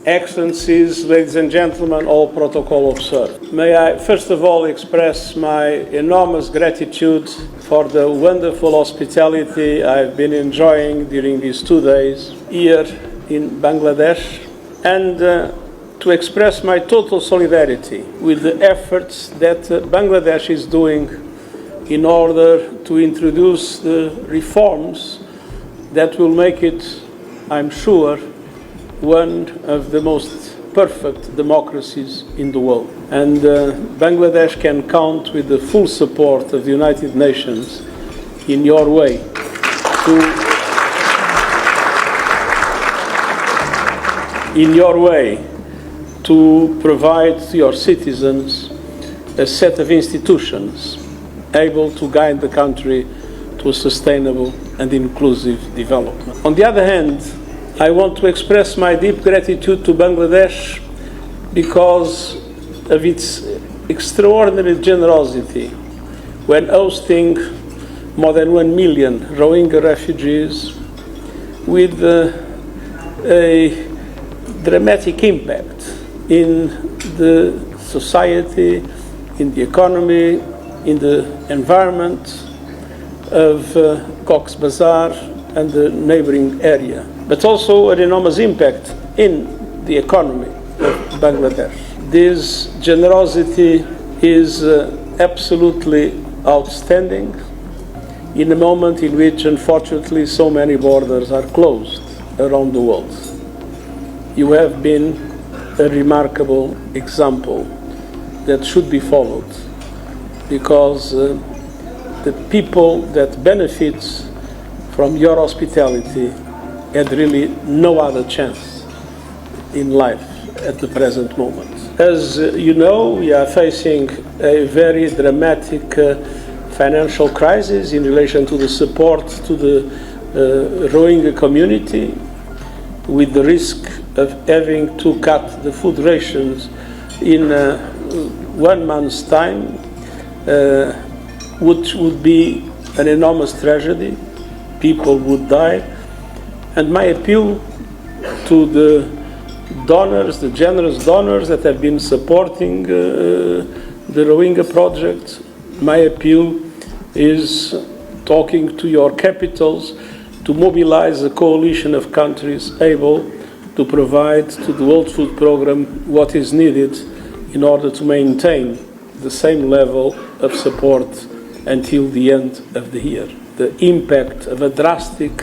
Excellencies, ladies and gentlemen, all protocol observed. May I first of all express my enormous gratitude for the wonderful hospitality I've been enjoying during these 2 days here in Bangladesh, and to express my total solidarity with the efforts that Bangladesh is doing in order to introduce the reforms that will make it, I'm sure, one of the most perfect democracies in the world. And Bangladesh can count with the full support of the United Nations in your way to provide to your citizens a set of institutions able to guide the country to a sustainable and inclusive development. On the other hand, I want to express my deep gratitude to Bangladesh because of its extraordinary generosity when hosting more than 1 million Rohingya refugees with a dramatic impact in the society, in the economy, in the environment of Cox's Bazar and the neighboring area, but also an enormous impact in the economy of Bangladesh. This generosity is absolutely outstanding in a moment in which, unfortunately, so many borders are closed around the world. You have been a remarkable example that should be followed, because the people that benefit from your hospitality had really no other chance in life at the present moment. As you know, we are facing a very dramatic financial crisis in relation to the support to the Rohingya community, with the risk of having to cut the food rations in 1 month's time, which would be an enormous tragedy. People would die. And my appeal to the donors, the generous donors that have been supporting the Rohingya project, my appeal is talking to your capitals to mobilize a coalition of countries able to provide to the World Food Programme what is needed in order to maintain the same level of support until the end of the year. The impact of a drastic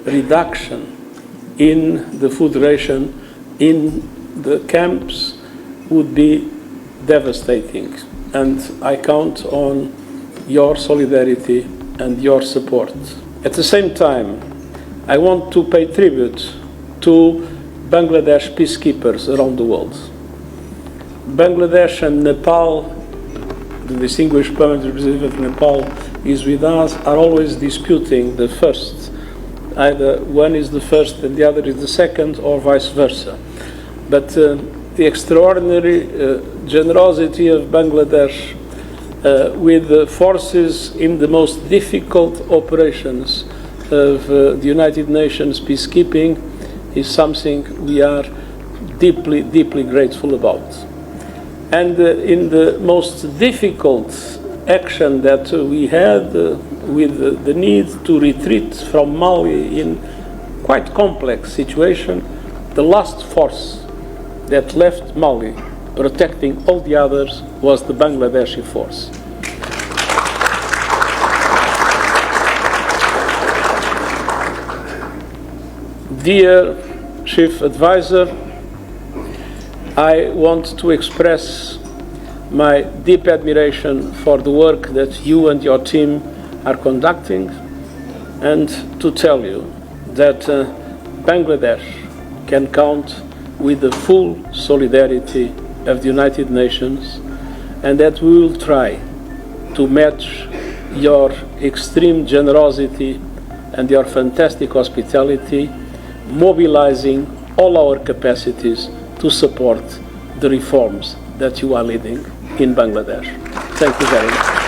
reduction in the food ration in the camps would be devastating, and I count on your solidarity and your support. At the same time, I want to pay tribute to Bangladesh peacekeepers around the world. Bangladesh and Nepal, the distinguished permanent representative of Nepal is with us, are always disputing the first. Either one is the first and the other is the second, or vice versa. But the extraordinary generosity of Bangladesh with the forces in the most difficult operations of the United Nations peacekeeping is something we are deeply, deeply grateful about. And in the most difficult action that we had with the need to retreat from Mali in quite complex situation, the last force that left Mali protecting all the others was the Bangladeshi force. Dear Chief Advisor, I want to express my deep admiration for the work that you and your team are conducting, and to tell you that Bangladesh can count with the full solidarity of the United Nations, and that we will try to match your extreme generosity and your fantastic hospitality, mobilizing all our capacities to support the reforms that you are leading in Bangladesh. Thank you very much.